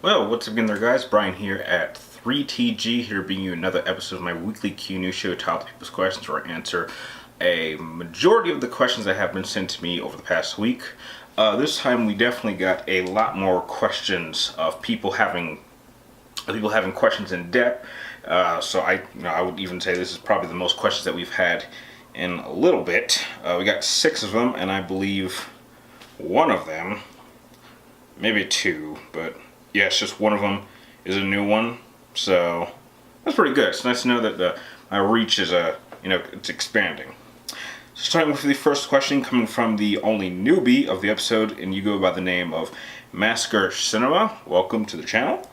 Well, what's up again there, guys? Brian here at 3TG, here bringing you another episode of my weekly Q News show, Top People's Questions, where I answer a majority of the questions that have been sent to me over the past week. This time we definitely got a lot more questions of people having questions in depth. So I would even say this is probably the most questions that we've had in a little bit. We got 6 of them, and I believe one of them, maybe 2, but yes, just one of them is a new one. So that's pretty good. It's nice to know that my reach is it's expanding. So starting with the first question coming from the only newbie of the episode, and you go by the name of Masker Cinema. Welcome to the channel.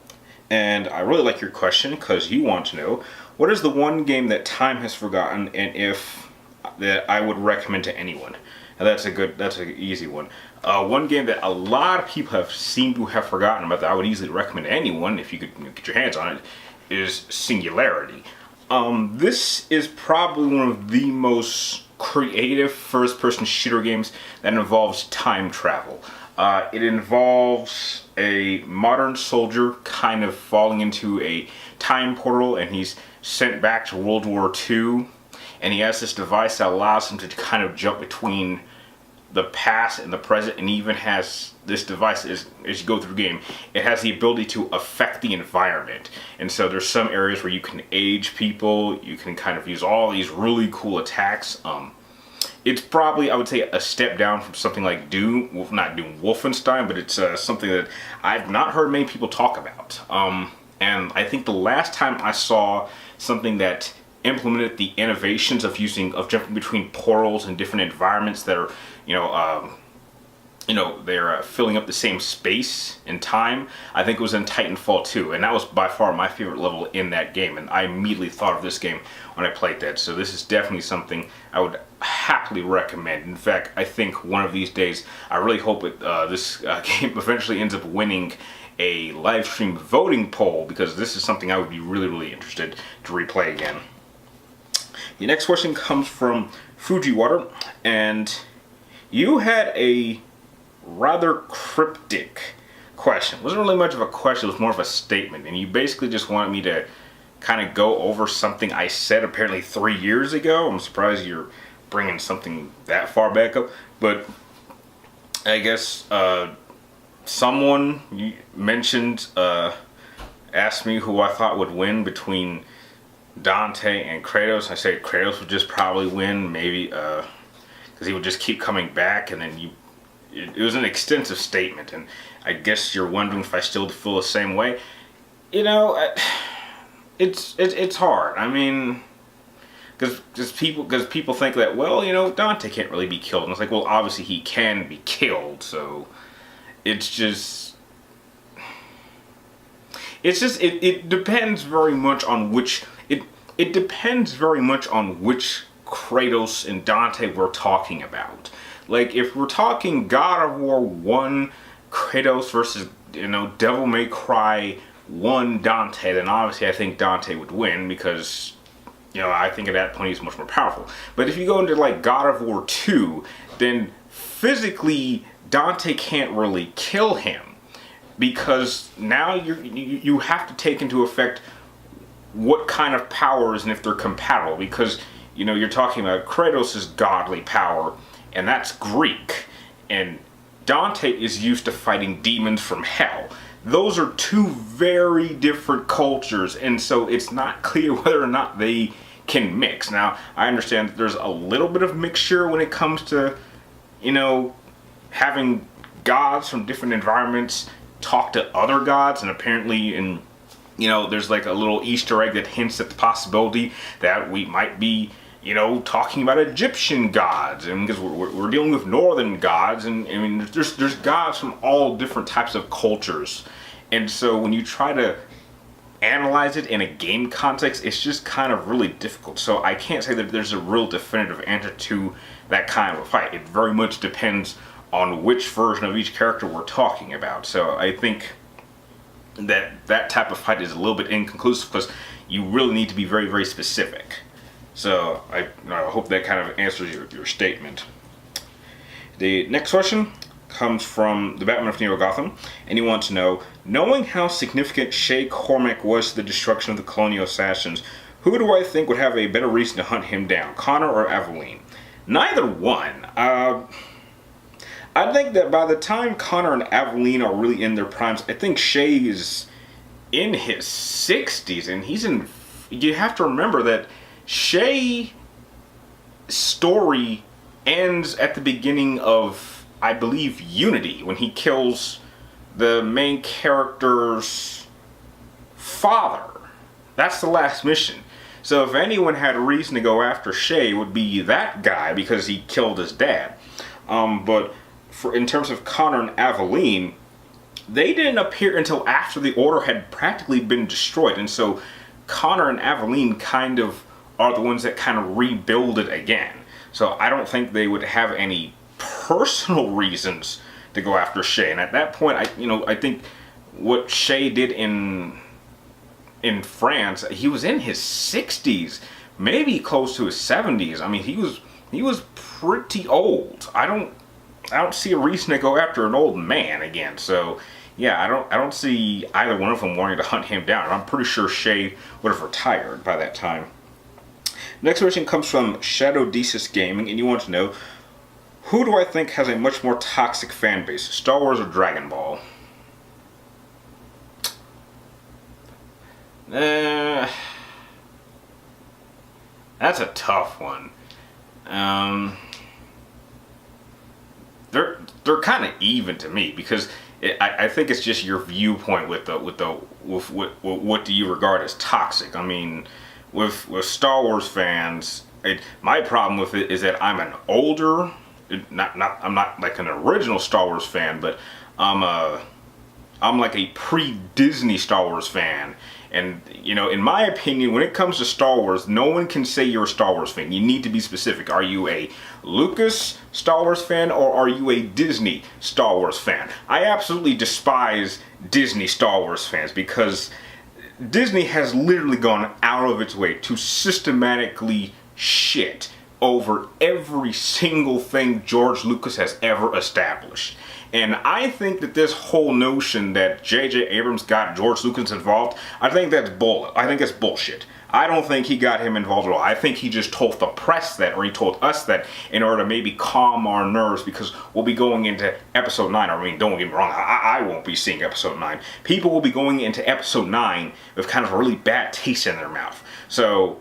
And I really like your question because you want to know, what is the one game that time has forgotten, and if that I would recommend to anyone? And that's an easy one. One game that a lot of people have seemed to have forgotten about that I would easily recommend to anyone if you could get your hands on it is Singularity. This is probably one of the most creative first-person shooter games that involves time travel. It involves a modern soldier kind of falling into a time portal, and he's sent back to World War II. And he has this device that allows him to kind of jump between the past and the present, and he even has this device as you go through the game. It has the ability to affect the environment. And so there's some areas where you can age people, you can kind of use all these really cool attacks. It's probably, I would say, a step down from something like Doom, not Doom, Wolfenstein, but it's something that I've not heard many people talk about. And I think the last time I saw something that implemented the innovations of jumping between portals and different environments that are, they're filling up the same space and time, I think it was in Titanfall 2, and that was by far my favorite level in that game, and I immediately thought of this game when I played that. So this is definitely something I would happily recommend. In fact, I think one of these days, I really hope this game eventually ends up winning a live stream voting poll, because this is something I would be really, really interested to replay again. The next question comes from Fujiwater, and you had a rather cryptic question. It wasn't really much of a question, it was more of a statement, and you basically just wanted me to kind of go over something I said apparently 3 years ago. I'm surprised you're bringing something that far back up, but I guess someone mentioned, asked me who I thought would win between Dante and Kratos. I say Kratos would just probably win, maybe because he would just keep coming back, and then it was an extensive statement, and I guess you're wondering if I still feel the same way. It's hard. I mean, because people think that, well, Dante can't really be killed, and it's like, well, obviously he can be killed, so it depends very much on which it depends very much on which Kratos and Dante we're talking about. Like, if we're talking God of War 1 Kratos versus Devil May Cry 1 Dante, then obviously I think Dante would win, because I think at that point he's much more powerful. But if you go into like God of War 2, then physically Dante can't really kill him, because now you have to take into effect what kind of powers and if they're compatible, because you're talking about Kratos' godly power, and that's Greek, and Dante is used to fighting demons from hell. Those are two very different cultures, and so it's not clear whether or not they can mix. Now, I understand that there's a little bit of mixture when it comes to having gods from different environments talk to other gods, and apparently there's like a little Easter egg that hints at the possibility that we might be talking about Egyptian gods, and because we're dealing with northern gods, and I mean there's gods from all different types of cultures, and so when you try to analyze it in a game context, it's just kind of really difficult. So I can't say that there's a real definitive answer to that kind of a fight. It very much depends on which version of each character we're talking about. So I think that type of fight is a little bit inconclusive, because you really need to be very, very specific. So I hope that kind of answers your statement. The next question comes from the Batman of Neo Gotham, and he wants to know, knowing how significant Shay Cormac was to the destruction of the Colonial Assassins, who do I think would have a better reason to hunt him down, Connor or Aveline? Neither one. I think that by the time Connor and Aveline are really in their primes, I think Shay is in his 60s, and he's in... You have to remember that Shay's story ends at the beginning of, I believe, Unity, when he kills the main character's father. That's the last mission. So if anyone had a reason to go after Shay, it would be that guy, because he killed his dad. But in terms of Connor and Aveline, they didn't appear until after the Order had practically been destroyed. And so Connor and Aveline kind of are the ones that kind of rebuild it again. So I don't think they would have any personal reasons to go after Shay. And at that point, I think what Shay did in France, he was in his 60s, maybe close to his 70s. I mean, he was pretty old. I don't see a reason to go after an old man again. So yeah, I don't see either one of them wanting to hunt him down. I'm pretty sure Shay would have retired by that time. Next question comes from Shadow Desis Gaming, and you want to know, who do I think has a much more toxic fan base, Star Wars or Dragon Ball? That's a tough one. They're kind of even to me, because I think it's just your viewpoint with what do you regard as toxic. I mean, with Star Wars fans, my problem with it is that I'm an older, I'm not like an original Star Wars fan, but I'm like a pre-Disney Star Wars fan. And, in my opinion, when it comes to Star Wars, no one can say you're a Star Wars fan. You need to be specific. Are you a Lucas Star Wars fan, or are you a Disney Star Wars fan? I absolutely despise Disney Star Wars fans, because Disney has literally gone out of its way to systematically shit over every single thing George Lucas has ever established. And I think that this whole notion that J.J. Abrams got George Lucas involved, I think that's bullshit. I don't think he got him involved at all. I think he just told the press that, or he told us that, in order to maybe calm our nerves, because we'll be going into episode 9. I mean, don't get me wrong, I won't be seeing episode 9. People will be going into episode 9 with kind of a really bad taste in their mouth. So,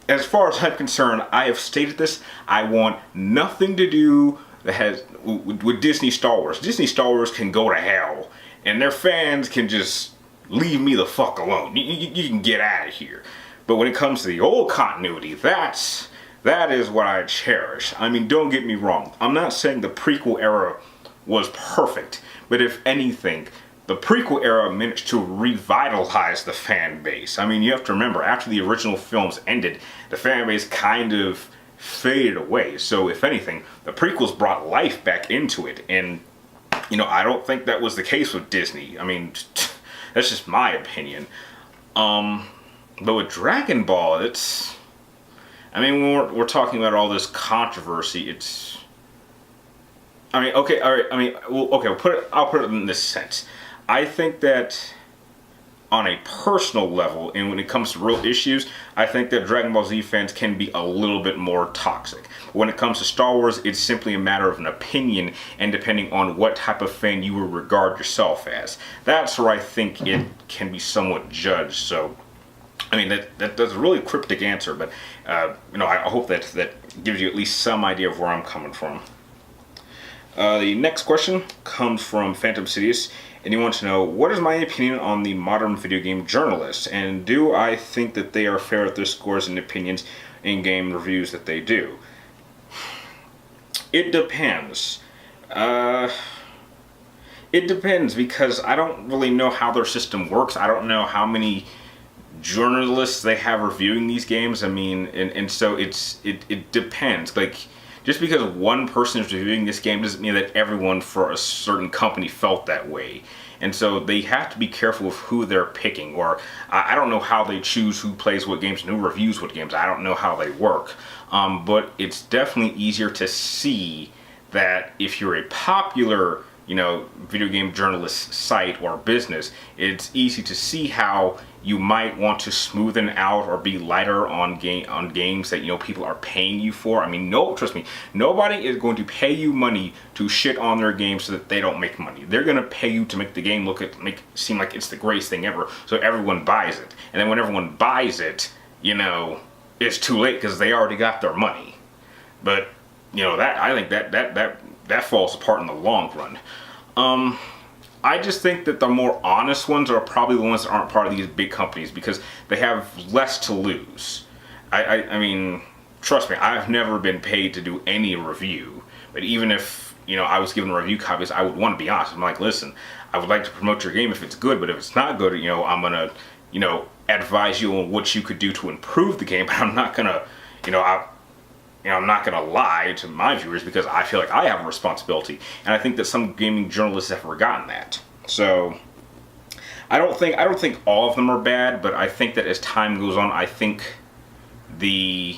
as far as I'm concerned, I have stated this. I want nothing to do that has with Disney Star Wars. Disney Star Wars can go to hell, and their fans can just leave me the fuck alone. You can get out of here. But when it comes to the old continuity, that is what I cherish. I mean, don't get me wrong. I'm not saying the prequel era was perfect, but if anything, the prequel era managed to revitalize the fan base. I mean, you have to remember, after the original films ended, the fan base kind of faded away. So if anything, the prequels brought life back into it. And, I don't think that was the case with Disney. I mean, that's just my opinion. But with Dragon Ball, when we're talking about all this controversy, okay, all right, I'll put it in this sense. I think that on a personal level, and when it comes to real issues, I think that Dragon Ball Z fans can be a little bit more toxic. When it comes to Star Wars, it's simply a matter of an opinion, and depending on what type of fan you would regard yourself as. That's where I think it can be somewhat judged. So, I mean, that's a really cryptic answer, but, I hope that gives you at least some idea of where I'm coming from. The next question comes from Phantom Sidious, and he wants to know, what is my opinion on the modern video game journalists, and do I think that they are fair at their scores and opinions in game reviews that they do? It depends. It depends, because I don't really know how their system works. I don't know how many journalists they have reviewing these games. I mean, and so it depends. Like, just because one person is reviewing this game doesn't mean that everyone for a certain company felt that way. And so they have to be careful with who they're picking, or I don't know how they choose who plays what games and who reviews what games. I don't know how they work. But it's definitely easier to see that if you're a popular, video game journalist site or business, it's easy to see how you might want to smoothen out or be lighter on games that people are paying you for. I mean, no, trust me, nobody is going to pay you money to shit on their game so that they don't make money. They're going to pay you to make the game seem like it's the greatest thing ever, so everyone buys it. And then when everyone buys it, it's too late because they already got their money. But that, I think that falls apart in the long run. I just think that the more honest ones are probably the ones that aren't part of these big companies because they have less to lose. I mean, trust me, I've never been paid to do any review. But even if, I was given review copies, I would want to be honest. I'm like, listen, I would like to promote your game if it's good, but if it's not good, I'm going to, advise you on what you could do to improve the game, but I'm not going to, I'm not going to lie to my viewers because I feel like I have a responsibility. And I think that some gaming journalists have forgotten that. So I don't think all of them are bad, but I think that as time goes on, I think the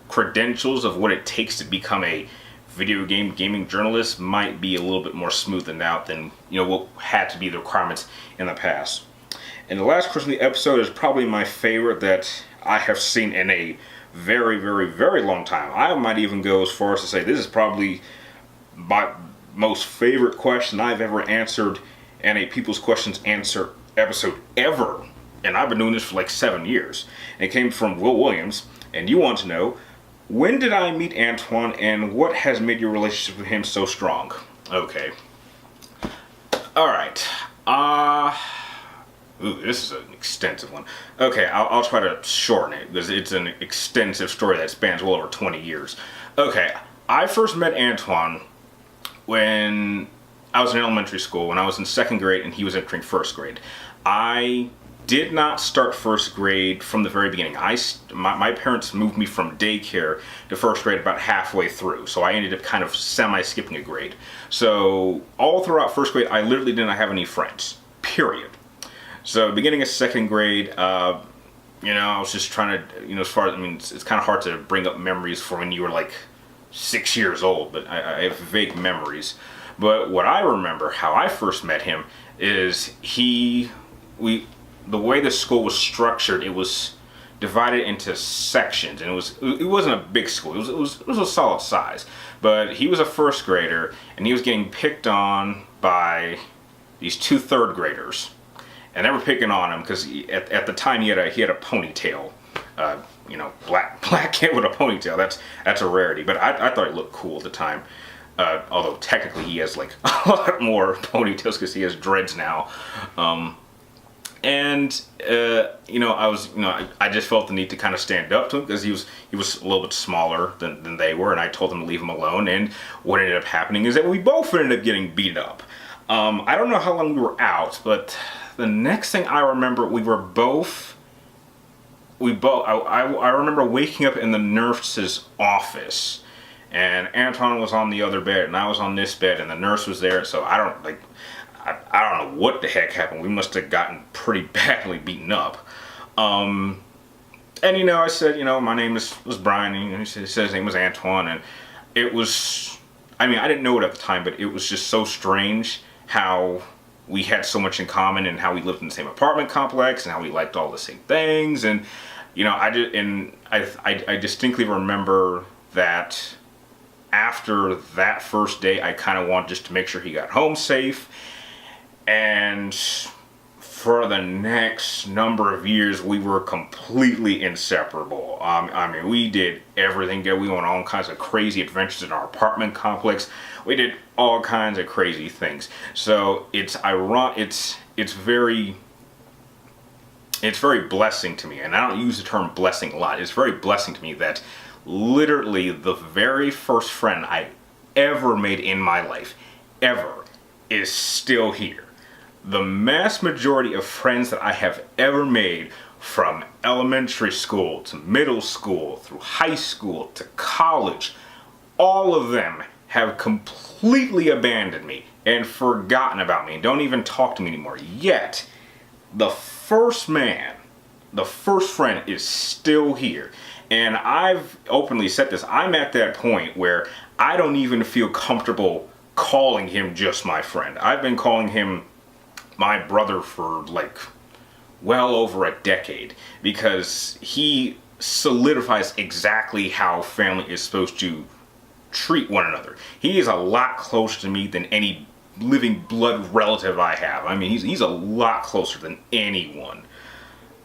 credentials of what it takes to become a video game gaming journalist might be a little bit more smoothened out than, what had to be the requirements in the past. And the last question of the episode is probably my favorite that I have seen in a very, very, very long time. I might even go as far as to say this is probably my most favorite question I've ever answered in a People's Questions Answer episode ever. And I've been doing this for like 7 years. And it came from Will Williams. And you want to know, when did I meet Antoine and what has made your relationship with him so strong? Okay. Alright. Ooh, this is an extensive one. Okay, I'll try to shorten it because it's an extensive story that spans well over 20 years. Okay, I first met Antoine when I was in elementary school, when I was in 2nd grade and he was entering 1st grade. I did not start 1st grade from the very beginning. My parents moved me from daycare to 1st grade about halfway through, so I ended up kind of semi-skipping a grade. So all throughout 1st grade, I literally didn't have any friends, period. So beginning of 2nd grade, I was just trying to, as far as, it's kind of hard to bring up memories for when you were like 6 years old, but I have vague memories. But what I remember, how I first met him, is the way the school was structured, it was divided into sections, and it wasn't a big school, it was a solid size. But he was a 1st grader, and he was getting picked on by these 2 3rd graders. And they were picking on him because at the time he had a ponytail, black kid with a ponytail. That's a rarity. But I thought he looked cool at the time. Although technically he has like a lot more ponytails because he has dreads now. I just felt the need to kind of stand up to him because he was a little bit smaller than they were, and I told them to leave him alone. And what ended up happening is that we both ended up getting beat up. I don't know how long we were out, but the next thing I remember, I remember waking up in the nurse's office, and Anton was on the other bed, and I was on this bed, and the nurse was there, so I don't know what the heck happened. We must have gotten pretty badly beaten up. I said, my name was Brian, and he said his name was Antoine, and it was, I didn't know it at the time, but it was just so strange how we had so much in common and how we lived in the same apartment complex and how we liked all the same things. And, I distinctly remember that after that first day, I kind of wanted just to make sure he got home safe. And for the next number of years, we were completely inseparable. We did everything good. We went on all kinds of crazy adventures in our apartment complex. We did all kinds of crazy things. So it's ironic. It's very blessing to me, and I don't use the term blessing a lot. It's very blessing to me that literally the very first friend I ever made in my life, ever, is still here. The mass majority of friends that I have ever made, from elementary school to middle school, through high school to college, all of them have completely abandoned me and forgotten about me and don't even talk to me anymore. Yet, the first friend is still here. And I've openly said this. I'm at that point where I don't even feel comfortable calling him just my friend. I've been calling him my brother for like well over a decade because he solidifies exactly how family is supposed to treat one another. He is a lot closer to me than any living blood relative I have. I mean, he's a lot closer than anyone.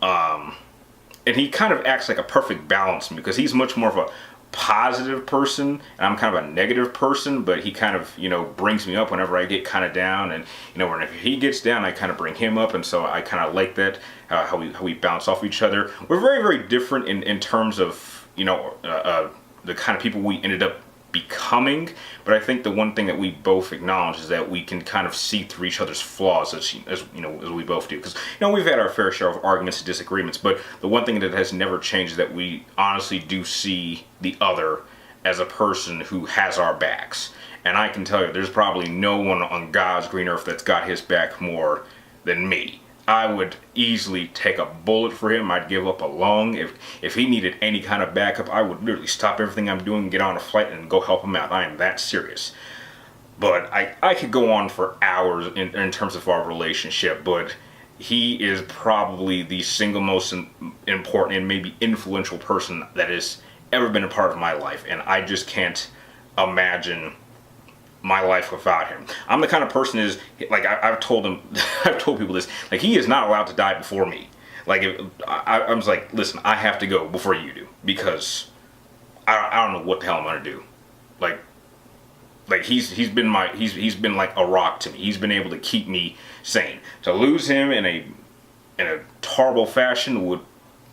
And he kind of acts like a perfect balance to me because he's much more of a positive person and I'm kind of a negative person, but he kind of, brings me up whenever I get kind of down, and whenever he gets down I kind of bring him up, and so I kind of like that, how we bounce off each other. We're very, very different in terms of the kind of people we ended up becoming, but I think the one thing that we both acknowledge is that we can kind of see through each other's flaws as we both do, because we've had our fair share of arguments and disagreements, but the one thing that has never changed is that we honestly do see the other as a person who has our backs. And I can tell you there's probably no one on God's green earth that's got his back more than me. I would easily take a bullet for him. I'd give up a lung. If he needed any kind of backup, I would literally stop everything I'm doing, get on a flight, and go help him out. I am that serious. But I could go on for hours in terms of our relationship, but he is probably the single most important and maybe influential person that has ever been a part of my life. And I just can't imagine my life without him. I'm the kind of person is like I've told people this, like he is not allowed to die before me. Like I was like, listen, I have to go before you do because I don't know what the hell I'm gonna do. Like he's been like a rock to me. He's been able to keep me sane. To lose him in a horrible fashion would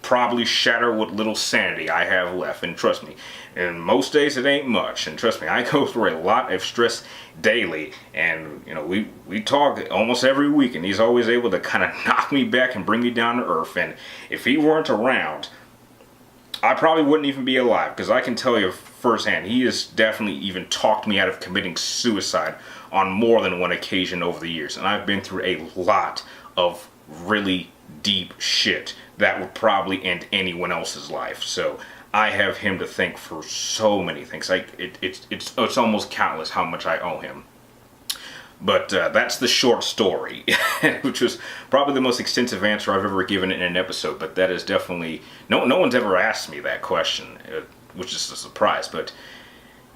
probably shatter what little sanity I have left. And trust me, and most days it ain't much. And trust me, I go through a lot of stress daily. And we talk almost every week, and he's always able to kind of knock me back and bring me down to earth. And if he weren't around, I probably wouldn't even be alive, because I can tell you firsthand, he has definitely even talked me out of committing suicide on more than one occasion over the years. And I've been through a lot of really deep shit that would probably end anyone else's life. So I have him to thank for so many things. It's almost countless how much I owe him. But that's the short story, which was probably the most extensive answer I've ever given in an episode. But that is definitely no one's ever asked me that question, which is a surprise. But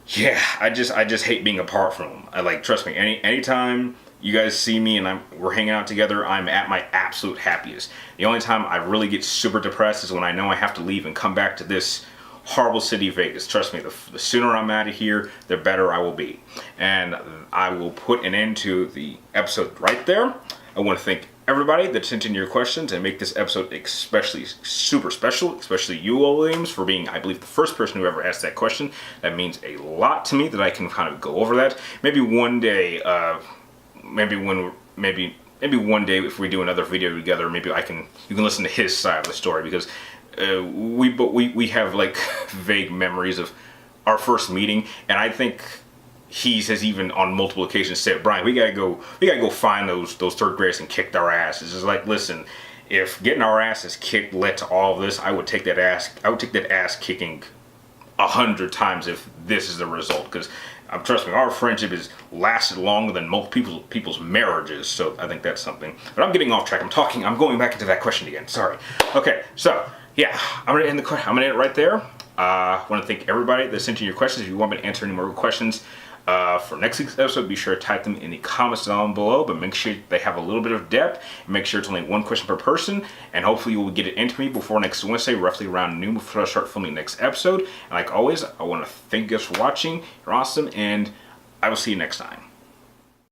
yeah, I just hate being apart from him. Trust me, anytime you guys see me and we're hanging out together, I'm at my absolute happiest. The only time I really get super depressed is when I know I have to leave and come back to this horrible city, Vegas. Trust me, the sooner I'm out of here, the better I will be. And I will put an end to the episode right there. I want to thank everybody that sent in your questions and make this episode especially super special, especially you, Williams, for being, I believe, the first person who ever asked that question. That means a lot to me that I can kind of go over that. Maybe one day, maybe one day if we do another video together, maybe you can listen to his side of the story, because we have like vague memories of our first meeting, and I think he has even on multiple occasions said, Brian, we gotta go find those third graders and kick their asses. It's like, listen, if getting our asses kicked led to all of this, I would take that ass kicking 100 times if this is the result, because trust me, our friendship has lasted longer than most people's marriages. So I think that's something. But I'm getting off track. I'm going back into that question again. Sorry. Okay, so yeah, I'm gonna end it right there. I want to thank everybody that sent in your questions. If you want me to answer any more questions for next week's episode, be sure to type them in the comments down below, but make sure they have a little bit of depth, and make sure it's only one question per person, and hopefully you will get it into me before next Wednesday, roughly around noon, before I start filming the next episode. And like always, I want to thank you guys for watching. You're awesome, and I will see you next time.